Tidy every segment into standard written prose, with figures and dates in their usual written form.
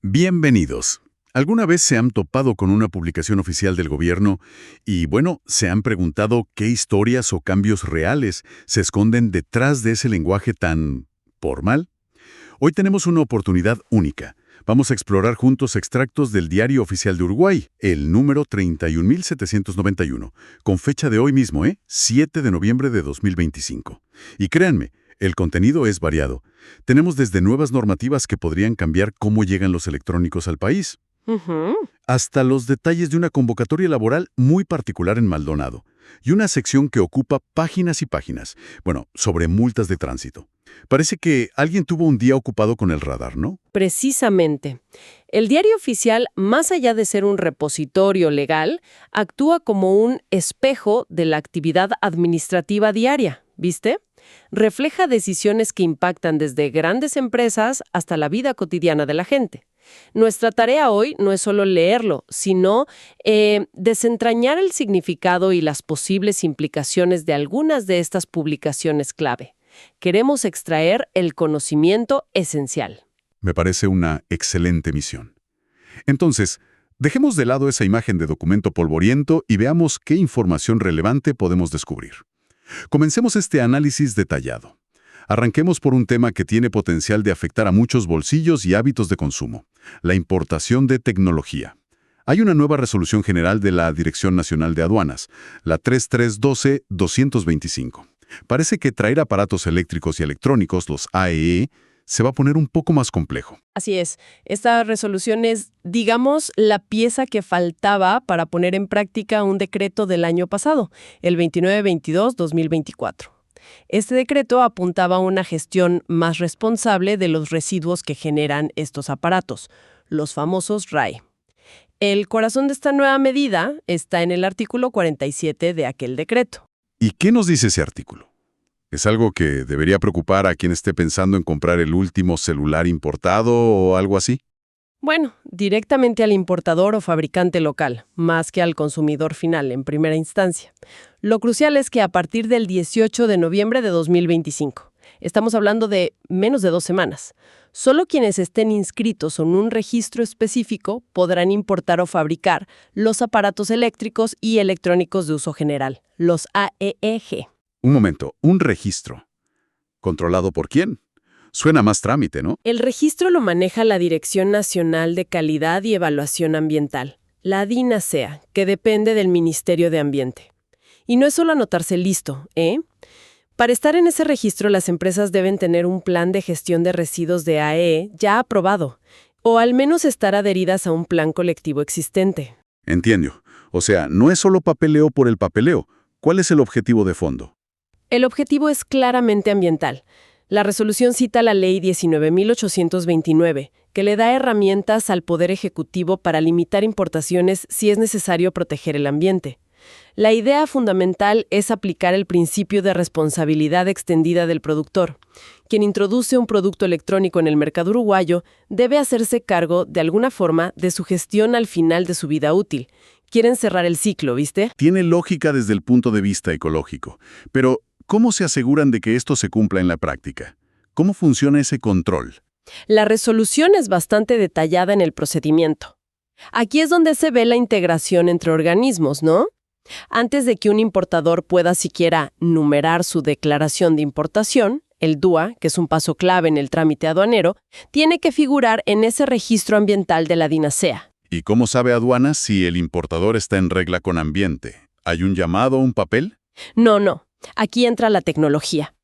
Bienvenidos. ¿Alguna vez se han topado con una publicación oficial del gobierno y, bueno, se han preguntado qué historias o cambios reales se esconden detrás de ese lenguaje tan formal? Hoy tenemos una oportunidad única. Vamos a explorar juntos extractos del Diario Oficial de Uruguay, el número 31.791, con fecha de hoy mismo, 7 de noviembre de 2025. Y créanme, el contenido es variado. Tenemos desde nuevas normativas que podrían cambiar cómo llegan los electrónicos al país, Ujú. hasta los detalles de una convocatoria laboral muy particular en Maldonado, y una sección que ocupa páginas y páginas, sobre multas de tránsito. Parece que alguien tuvo un día ocupado con el radar, ¿no? Precisamente. El diario oficial, más allá de ser un repositorio legal, actúa como un espejo de la actividad administrativa diaria, ¿viste? Refleja decisiones que impactan desde grandes empresas hasta la vida cotidiana de la gente. Nuestra tarea hoy no es solo leerlo, sino desentrañar el significado y las posibles implicaciones de algunas de estas publicaciones clave. Queremos extraer el conocimiento esencial. Me parece una excelente misión. Entonces, dejemos de lado esa imagen de documento polvoriento y veamos qué información relevante podemos descubrir. Comencemos este análisis detallado. Arranquemos por un tema que tiene potencial de afectar a muchos bolsillos y hábitos de consumo: la importación de tecnología. Hay una nueva resolución general de la Dirección Nacional de Aduanas, la 3312-225. Parece que traer aparatos eléctricos y electrónicos, los AEE, se va a poner un poco más complejo. Así es, esta resolución es, digamos, la pieza que faltaba para poner en práctica un decreto del año pasado, el 2922-2024. Este decreto apuntaba a una gestión más responsable de los residuos que generan estos aparatos, los famosos RAE. El corazón de esta nueva medida está en el artículo 47 de aquel decreto. ¿Y qué nos dice ese artículo? ¿Es algo que debería preocupar a quien esté pensando en comprar el último celular importado o algo así? Bueno, directamente al importador o fabricante local, más que al consumidor final en primera instancia. Lo crucial es que a partir del 18 de noviembre de 2025, estamos hablando de menos de 2 semanas, solo quienes estén inscritos en un registro específico podrán importar o fabricar los aparatos eléctricos y electrónicos de uso general, los AEG. Un momento, un registro. ¿Controlado por quién? Suena más trámite, ¿no? El registro lo maneja la Dirección Nacional de Calidad y Evaluación Ambiental, la DINASEA, que depende del Ministerio de Ambiente. Y no es solo anotarse listo, ¿eh? Para estar en ese registro, las empresas deben tener un plan de gestión de residuos de AEE ya aprobado, o al menos estar adheridas a un plan colectivo existente. Entiendo. O sea, no es solo papeleo por el papeleo. ¿Cuál es el objetivo de fondo? El objetivo es claramente ambiental. La resolución cita la Ley 19.829, que le da herramientas al Poder Ejecutivo para limitar importaciones si es necesario proteger el ambiente. La idea fundamental es aplicar el principio de responsabilidad extendida del productor. Quien introduce un producto electrónico en el mercado uruguayo debe hacerse cargo, de alguna forma, de su gestión al final de su vida útil. Quieren cerrar el ciclo, ¿viste? Tiene lógica desde el punto de vista ecológico, pero ¿cómo se aseguran de que esto se cumpla en la práctica? ¿Cómo funciona ese control? La resolución es bastante detallada en el procedimiento. Aquí es donde se ve la integración entre organismos, ¿no? Antes de que un importador pueda siquiera numerar su declaración de importación, el DUA, que es un paso clave en el trámite aduanero, tiene que figurar en ese registro ambiental de la DINASEA. ¿Y cómo sabe aduanas si el importador está en regla con ambiente? ¿Hay un llamado o un papel? No. Aquí entra la tecnología.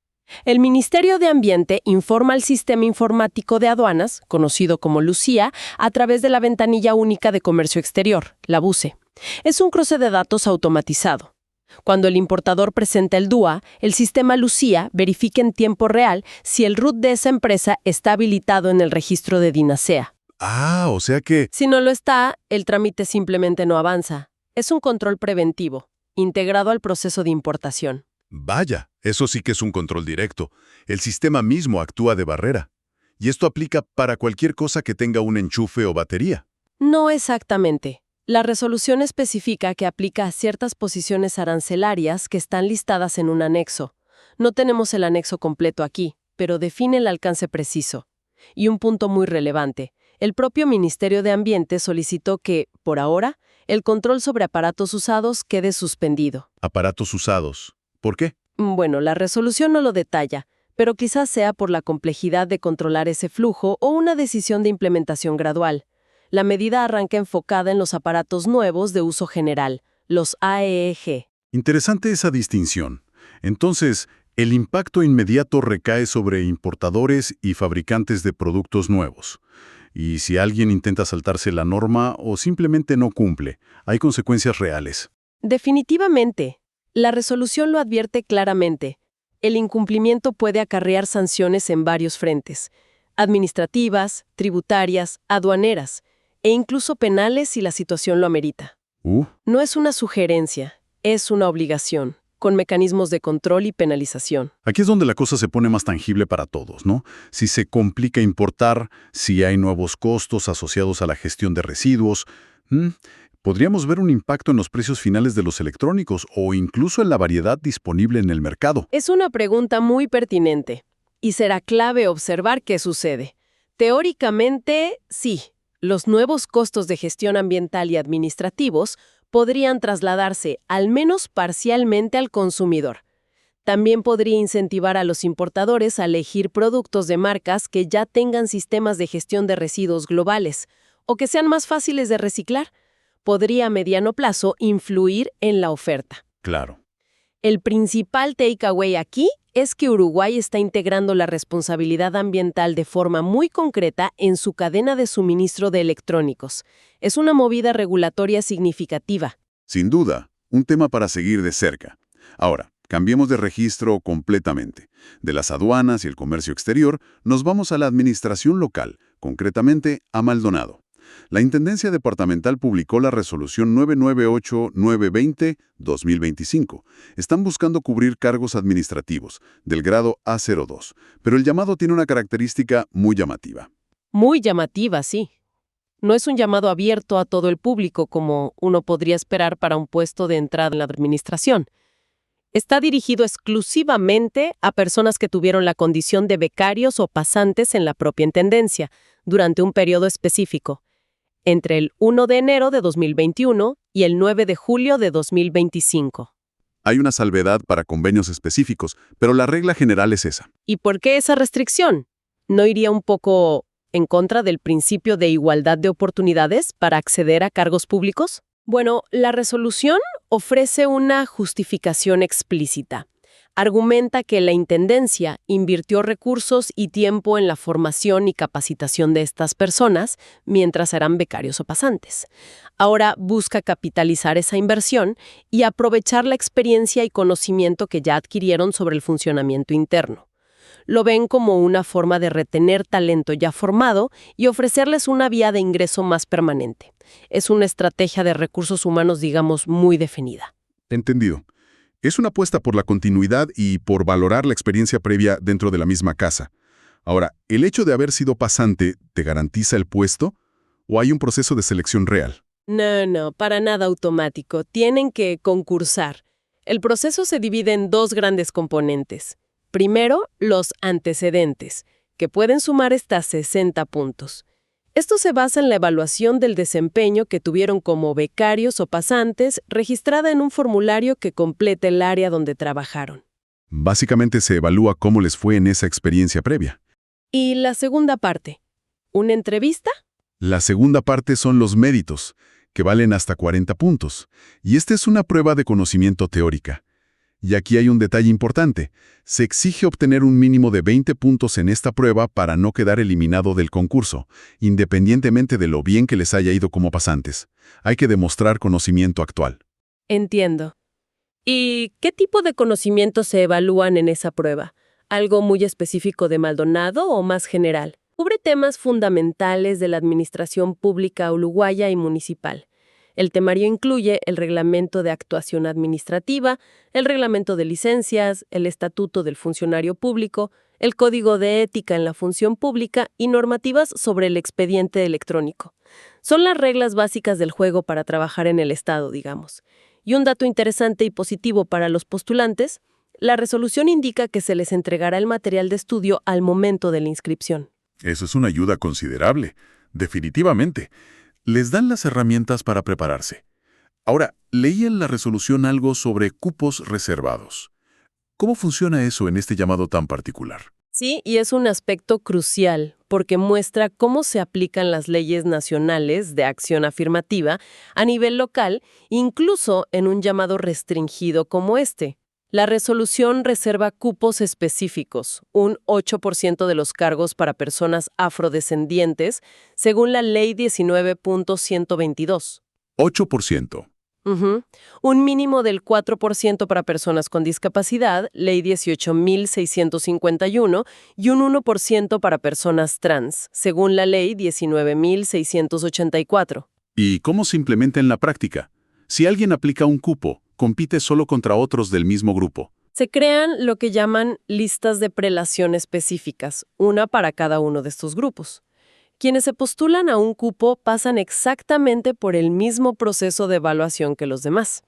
El Ministerio de Ambiente informa al Sistema Informático de Aduanas, conocido como Lucía, a través de la Ventanilla Única de Comercio Exterior, la BUCE. Es un cruce de datos automatizado. Cuando el importador presenta el DUA, el sistema Lucía verifica en tiempo real si el RUT de esa empresa está habilitado en el registro de DINASEA. Ah, o sea que... Si no lo está, el trámite simplemente no avanza. Es un control preventivo, integrado al proceso de importación. Vaya, eso sí que es un control directo. El sistema mismo actúa de barrera. Y esto aplica para cualquier cosa que tenga un enchufe o batería. No exactamente. La resolución especifica que aplica a ciertas posiciones arancelarias que están listadas en un anexo. No tenemos el anexo completo aquí, pero define el alcance preciso. Y un punto muy relevante, El propio Ministerio de Ambiente solicitó que, por ahora, el control sobre aparatos usados quede suspendido. Aparatos usados. ¿Por qué? Bueno, la resolución no lo detalla, pero quizás sea por la complejidad de controlar ese flujo o una decisión de implementación gradual. La medida arranca enfocada en los aparatos nuevos de uso general, los AEG. Interesante esa distinción. Entonces, el impacto inmediato recae sobre importadores y fabricantes de productos nuevos. Y si alguien intenta saltarse la norma o simplemente no cumple, hay consecuencias reales. Definitivamente. La resolución lo advierte claramente. El incumplimiento puede acarrear sanciones en varios frentes: administrativas, tributarias, aduaneras e incluso penales si la situación lo amerita. No es una sugerencia, es una obligación, con mecanismos de control y penalización. Aquí es donde la cosa se pone más tangible para todos, ¿no? Si se complica importar, si hay nuevos costos asociados a la gestión de residuos, podríamos ver un impacto en los precios finales de los electrónicos o incluso en la variedad disponible en el mercado. Es una pregunta muy pertinente y será clave observar qué sucede. Teóricamente, sí, los nuevos costos de gestión ambiental y administrativos podrían trasladarse, al menos parcialmente, al consumidor. También podría incentivar a los importadores a elegir productos de marcas que ya tengan sistemas de gestión de residuos globales o que sean más fáciles de reciclar. Podría a mediano plazo influir en la oferta. Claro. El principal takeaway aquí es que Uruguay está integrando la responsabilidad ambiental de forma muy concreta en su cadena de suministro de electrónicos. Es una movida regulatoria significativa. Sin duda, un tema para seguir de cerca. Ahora, cambiemos de registro completamente. De las aduanas y el comercio exterior, nos vamos a la administración local, concretamente a Maldonado. La Intendencia Departamental publicó la Resolución 998-920-2025. Están buscando cubrir cargos administrativos del grado A02, pero el llamado tiene una característica muy llamativa. Muy llamativa, sí. No es un llamado abierto a todo el público como uno podría esperar para un puesto de entrada en la administración. Está dirigido exclusivamente a personas que tuvieron la condición de becarios o pasantes en la propia Intendencia durante un periodo específico, entre el 1 de enero de 2021 y el 9 de julio de 2025. Hay una salvedad para convenios específicos, pero la regla general es esa. ¿Y por qué esa restricción? ¿No iría un poco en contra del principio de igualdad de oportunidades para acceder a cargos públicos? Bueno, la resolución ofrece una justificación explícita. Argumenta que la Intendencia invirtió recursos y tiempo en la formación y capacitación de estas personas mientras eran becarios o pasantes. Ahora busca capitalizar esa inversión y aprovechar la experiencia y conocimiento que ya adquirieron sobre el funcionamiento interno. Lo ven como una forma de retener talento ya formado y ofrecerles una vía de ingreso más permanente. Es una estrategia de recursos humanos, digamos, muy definida. Entendido. Es una apuesta por la continuidad y por valorar la experiencia previa dentro de la misma casa. Ahora, ¿el hecho de haber sido pasante te garantiza el puesto o hay un proceso de selección real? No, para nada automático. Tienen que concursar. El proceso se divide en dos grandes componentes. Primero, los antecedentes, que pueden sumar hasta 60 puntos. Esto se basa en la evaluación del desempeño que tuvieron como becarios o pasantes, registrada en un formulario que completa el área donde trabajaron. Básicamente se evalúa cómo les fue en esa experiencia previa. ¿Y la segunda parte? ¿Una entrevista? La segunda parte son los méritos, que valen hasta 40 puntos. Y esta es una prueba de conocimiento teórica. Y aquí hay un detalle importante. Se exige obtener un mínimo de 20 puntos en esta prueba para no quedar eliminado del concurso, independientemente de lo bien que les haya ido como pasantes. Hay que demostrar conocimiento actual. Entiendo. ¿Y qué tipo de conocimientos se evalúan en esa prueba? ¿Algo muy específico de Maldonado o más general? Cubre temas fundamentales de la administración pública uruguaya y municipal. El temario incluye el reglamento de actuación administrativa, el reglamento de licencias, el estatuto del funcionario público, el código de ética en la función pública y normativas sobre el expediente electrónico. Son las reglas básicas del juego para trabajar en el Estado, digamos. Y un dato interesante y positivo para los postulantes, la resolución indica que se les entregará el material de estudio al momento de la inscripción. Eso es una ayuda considerable. Definitivamente. Les dan las herramientas para prepararse. Ahora, leí en la resolución algo sobre cupos reservados. ¿Cómo funciona eso en este llamado tan particular? Sí, y es un aspecto crucial porque muestra cómo se aplican las leyes nacionales de acción afirmativa a nivel local, incluso en un llamado restringido como este. La resolución reserva cupos específicos, un 8% de los cargos para personas afrodescendientes, según la Ley 19.122. 8%. Ujú. Un mínimo del 4% para personas con discapacidad, Ley 18.651, y un 1% para personas trans, según la Ley 19.684. ¿Y cómo se implementa en la práctica? Si alguien aplica un cupo, compite solo contra otros del mismo grupo. Se crean lo que llaman listas de prelación específicas, una para cada uno de estos grupos. Quienes se postulan a un cupo pasan exactamente por el mismo proceso de evaluación que los demás,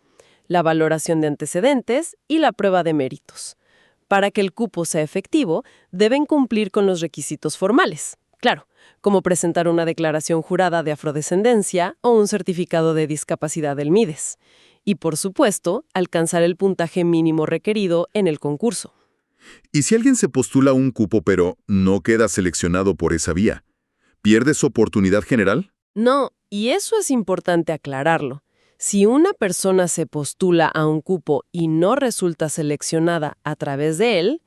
la valoración de antecedentes y la prueba de méritos. Para que el cupo sea efectivo, deben cumplir con los requisitos formales. Claro, como presentar una declaración jurada de afrodescendencia o un certificado de discapacidad del MIDES. Y, por supuesto, alcanzar el puntaje mínimo requerido en el concurso. ¿Y si alguien se postula a un cupo pero no queda seleccionado por esa vía? ¿Pierde su oportunidad general? No, y eso es importante aclararlo. Si una persona se postula a un cupo y no resulta seleccionada a través de él,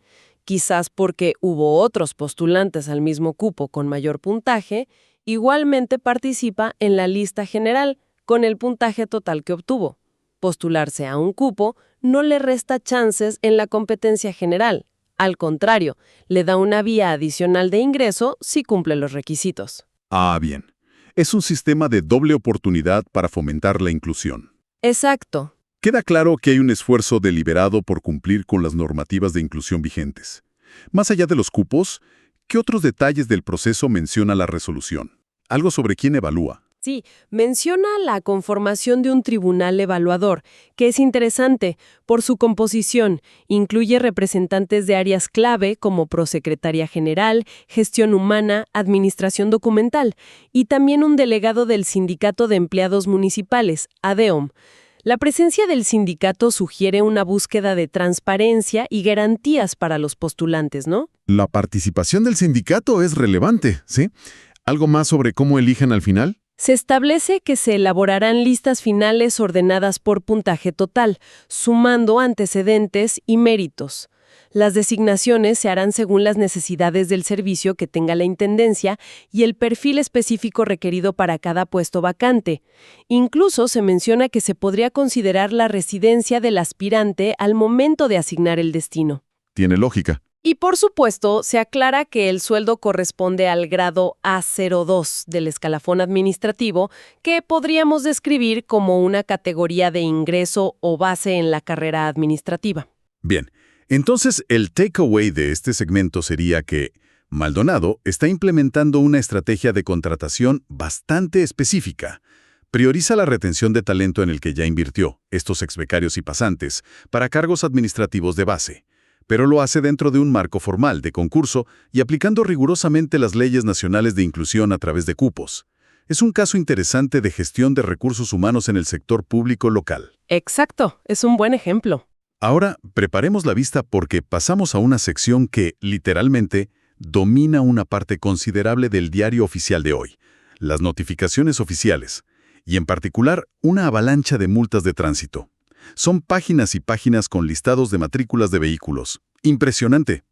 quizás porque hubo otros postulantes al mismo cupo con mayor puntaje, igualmente participa en la lista general con el puntaje total que obtuvo. Postularse a un cupo no le resta chances en la competencia general. Al contrario, le da una vía adicional de ingreso si cumple los requisitos. Ah, bien. Es un sistema de doble oportunidad para fomentar la inclusión. Exacto. Queda claro que hay un esfuerzo deliberado por cumplir con las normativas de inclusión vigentes. Más allá de los cupos, ¿qué otros detalles del proceso menciona la resolución? Algo sobre quién evalúa. Sí, menciona la conformación de un tribunal evaluador, que es interesante por su composición. Incluye representantes de áreas clave como prosecretaría general, gestión humana, administración documental y también un delegado del Sindicato de Empleados Municipales, ADEOM. La presencia del sindicato sugiere una búsqueda de transparencia y garantías para los postulantes, ¿no? La participación del sindicato es relevante, ¿sí? ¿Algo más sobre cómo eligen al final? Se establece que se elaborarán listas finales ordenadas por puntaje total, sumando antecedentes y méritos. Las designaciones se harán según las necesidades del servicio que tenga la intendencia y el perfil específico requerido para cada puesto vacante. Incluso se menciona que se podría considerar la residencia del aspirante al momento de asignar el destino. Tiene lógica. Y por supuesto, se aclara que el sueldo corresponde al grado A02 del escalafón administrativo, que podríamos describir como una categoría de ingreso o base en la carrera administrativa. Bien, entonces el takeaway de este segmento sería que Maldonado está implementando una estrategia de contratación bastante específica. Prioriza la retención de talento en el que ya invirtió, estos exbecarios y pasantes, para cargos administrativos de base, pero lo hace dentro de un marco formal de concurso y aplicando rigurosamente las leyes nacionales de inclusión a través de cupos. Es un caso interesante de gestión de recursos humanos en el sector público local. Exacto, es un buen ejemplo. Ahora, preparemos la vista porque pasamos a una sección que, literalmente, domina una parte considerable del diario oficial de hoy, las notificaciones oficiales, y en particular una avalancha de multas de tránsito. Son páginas y páginas con listados de matrículas de vehículos. ¡Impresionante!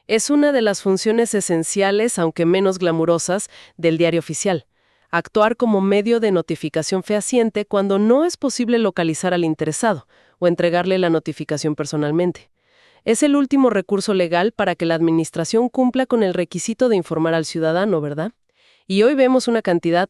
Es una de las funciones esenciales, aunque menos glamurosas, del diario oficial. Actuar como medio de notificación fehaciente cuando no es posible localizar al interesado o entregarle la notificación personalmente. Es el último recurso legal para que la administración cumpla con el requisito de informar al ciudadano, ¿verdad? Y hoy vemos una cantidad,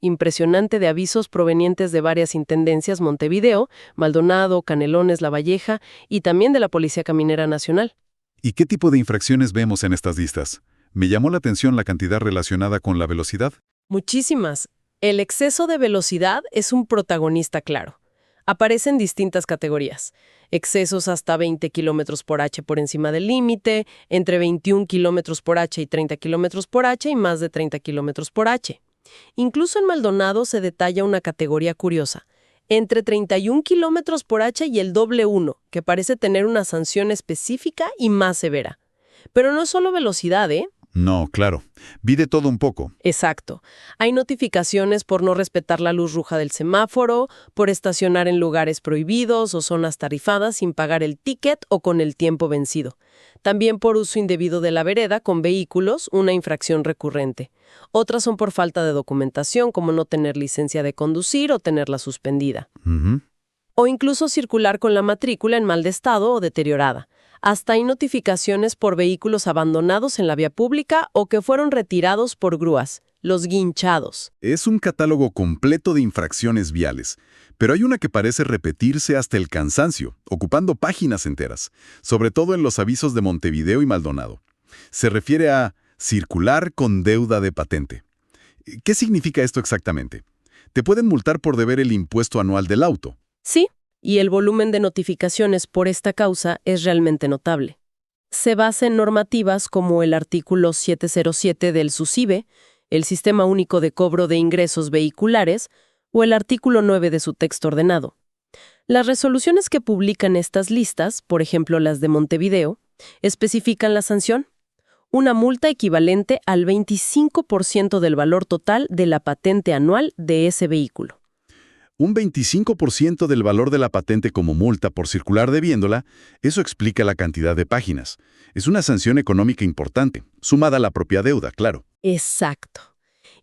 impresionante de avisos provenientes de varias intendencias: Montevideo, Maldonado, Canelones, Lavalleja y también de la Policía Caminera Nacional. ¿Y qué tipo de infracciones vemos en estas listas? Me llamó la atención la cantidad relacionada con la velocidad. Muchísimas. El exceso de velocidad es un protagonista claro. Aparecen distintas categorías. Excesos hasta 20 km por h por encima del límite, entre 21 km por h y 30 km por h y más de 30 km por h. Incluso en Maldonado se detalla una categoría curiosa. Entre 31 kilómetros por H y el doble 1, que parece tener una sanción específica y más severa. Pero no es solo velocidad, ¿eh? No, claro. Vi de todo un poco. Exacto. Hay notificaciones por no respetar la luz roja del semáforo, por estacionar en lugares prohibidos o zonas tarifadas sin pagar el ticket o con el tiempo vencido. También por uso indebido de la vereda con vehículos, una infracción recurrente. Otras son por falta de documentación, como no tener licencia de conducir o tenerla suspendida. Ujú. O incluso circular con la matrícula en mal estado o deteriorada. Hasta hay notificaciones por vehículos abandonados en la vía pública o que fueron retirados por grúas, los guinchados. Es un catálogo completo de infracciones viales, pero hay una que parece repetirse hasta el cansancio, ocupando páginas enteras, sobre todo en los avisos de Montevideo y Maldonado. Se refiere a circular con deuda de patente. ¿Qué significa esto exactamente? Te pueden multar por deber el impuesto anual del auto. Sí, y el volumen de notificaciones por esta causa es realmente notable. Se basa en normativas como el artículo 707 del SUSIVE, el Sistema Único de Cobro de Ingresos Vehiculares, o el artículo 9 de su texto ordenado. Las resoluciones que publican estas listas, por ejemplo las de Montevideo, especifican la sanción: una multa equivalente al 25% del valor total de la patente anual de ese vehículo. Un 25% del valor de la patente como multa por circular debiéndola, eso explica la cantidad de páginas. Es una sanción económica importante, sumada a la propia deuda, claro. Exacto.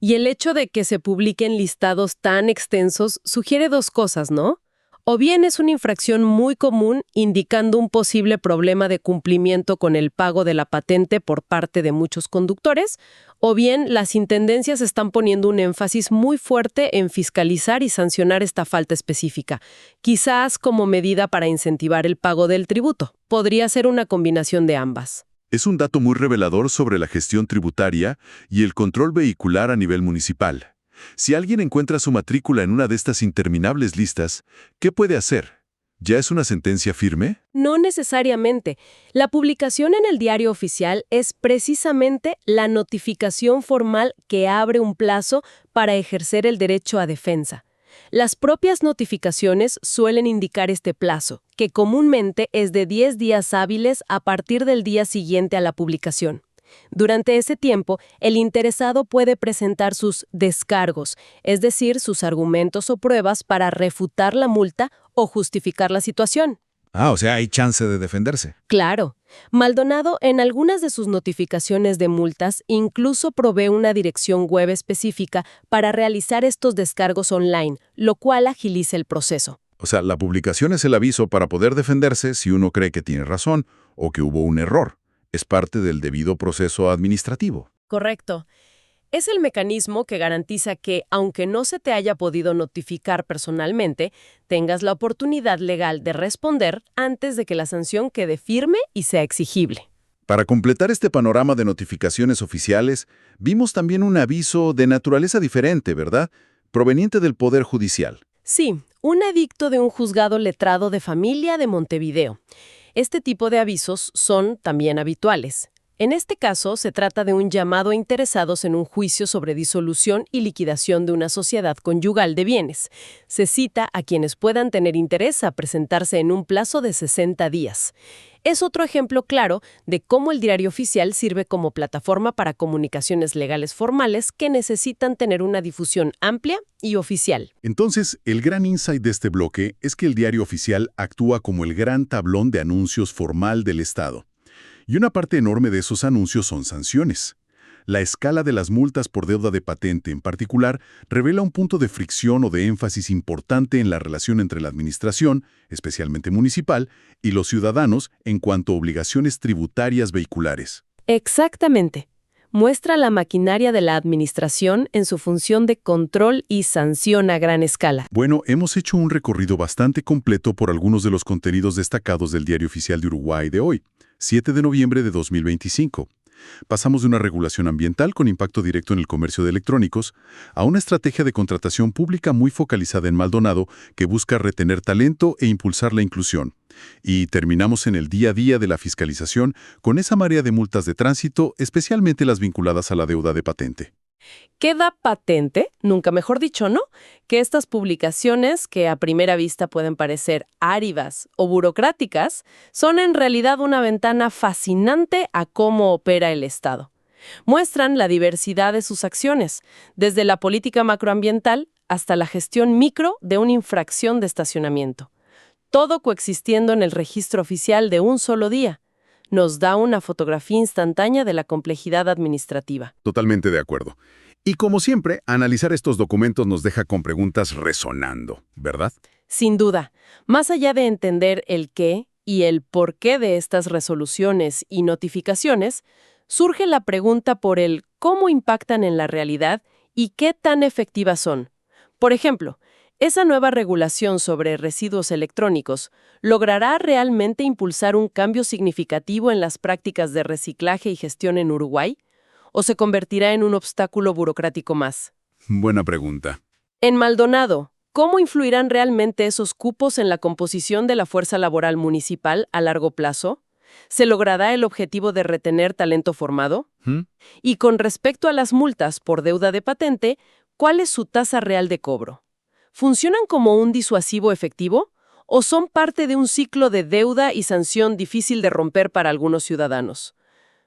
Y el hecho de que se publiquen listados tan extensos sugiere dos cosas, ¿no? O bien es una infracción muy común, indicando un posible problema de cumplimiento con el pago de la patente por parte de muchos conductores, o bien las intendencias están poniendo un énfasis muy fuerte en fiscalizar y sancionar esta falta específica, quizás como medida para incentivar el pago del tributo. Podría ser una combinación de ambas. Es un dato muy revelador sobre la gestión tributaria y el control vehicular a nivel municipal. Si alguien encuentra su matrícula en una de estas interminables listas, ¿qué puede hacer? ¿Ya es una sentencia firme? No necesariamente. La publicación en el diario oficial es precisamente la notificación formal que abre un plazo para ejercer el derecho a defensa. Las propias notificaciones suelen indicar este plazo, que comúnmente es de 10 días hábiles a partir del día siguiente a la publicación. Durante ese tiempo, el interesado puede presentar sus descargos, es decir, sus argumentos o pruebas para refutar la multa o justificar la situación. O sea, hay chance de defenderse. Claro. Maldonado, en algunas de sus notificaciones de multas, incluso provee una dirección web específica para realizar estos descargos online, lo cual agiliza el proceso. O sea, la publicación es el aviso para poder defenderse si uno cree que tiene razón o que hubo un error. Es parte del debido proceso administrativo. Correcto. Es el mecanismo que garantiza que, aunque no se te haya podido notificar personalmente, tengas la oportunidad legal de responder antes de que la sanción quede firme y sea exigible. Para completar este panorama de notificaciones oficiales, vimos también un aviso de naturaleza diferente, ¿verdad? Proveniente del Poder Judicial. Sí, un edicto de un juzgado letrado de familia de Montevideo. Este tipo de avisos son también habituales. En este caso, se trata de un llamado a interesados en un juicio sobre disolución y liquidación de una sociedad conyugal de bienes. Se cita a quienes puedan tener interés a presentarse en un plazo de 60 días. Es otro ejemplo claro de cómo el diario oficial sirve como plataforma para comunicaciones legales formales que necesitan tener una difusión amplia y oficial. Entonces, el gran insight de este bloque es que el diario oficial actúa como el gran tablón de anuncios formal del Estado. Y una parte enorme de esos anuncios son sanciones. La escala de las multas por deuda de patente, en particular, revela un punto de fricción o de énfasis importante en la relación entre la administración, especialmente municipal, y los ciudadanos en cuanto a obligaciones tributarias vehiculares. Exactamente. Muestra la maquinaria de la administración en su función de control y sanción a gran escala. Bueno, hemos hecho un recorrido bastante completo por algunos de los contenidos destacados del Diario Oficial de Uruguay de hoy, 7 de noviembre de 2025. Pasamos de una regulación ambiental con impacto directo en el comercio de electrónicos a una estrategia de contratación pública muy focalizada en Maldonado que busca retener talento e impulsar la inclusión. Y terminamos en el día a día de la fiscalización con esa marea de multas de tránsito, especialmente las vinculadas a la deuda de patente. Queda patente, nunca mejor dicho, ¿no?, que estas publicaciones, que a primera vista pueden parecer áridas o burocráticas, son en realidad una ventana fascinante a cómo opera el Estado. Muestran la diversidad de sus acciones, desde la política macroambiental hasta la gestión micro de una infracción de estacionamiento. Todo coexistiendo en el registro oficial de un solo día. Nos da una fotografía instantánea de la complejidad administrativa. Totalmente de acuerdo. Y como siempre, analizar estos documentos nos deja con preguntas resonando, ¿verdad? Sin duda, más allá de entender el qué y el por qué de estas resoluciones y notificaciones, surge la pregunta por el cómo impactan en la realidad y qué tan efectivas son. Por ejemplo, ¿esa nueva regulación sobre residuos electrónicos logrará realmente impulsar un cambio significativo en las prácticas de reciclaje y gestión en Uruguay? ¿O se convertirá en un obstáculo burocrático más? Buena pregunta. En Maldonado, ¿cómo influirán realmente esos cupos en la composición de la fuerza laboral municipal a largo plazo? ¿Se logrará el objetivo de retener talento formado? Y con respecto a las multas por deuda de patente, ¿cuál es su tasa real de cobro? ¿Funcionan como un disuasivo efectivo o son parte de un ciclo de deuda y sanción difícil de romper para algunos ciudadanos?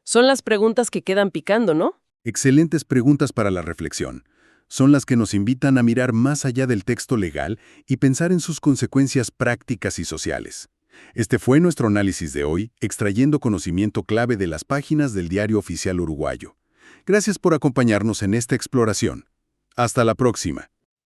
Son las preguntas que quedan picando, ¿no? Excelentes preguntas para la reflexión. Son las que nos invitan a mirar más allá del texto legal y pensar en sus consecuencias prácticas y sociales. Este fue nuestro análisis de hoy, extrayendo conocimiento clave de las páginas del Diario Oficial Uruguayo. Gracias por acompañarnos en esta exploración. Hasta la próxima.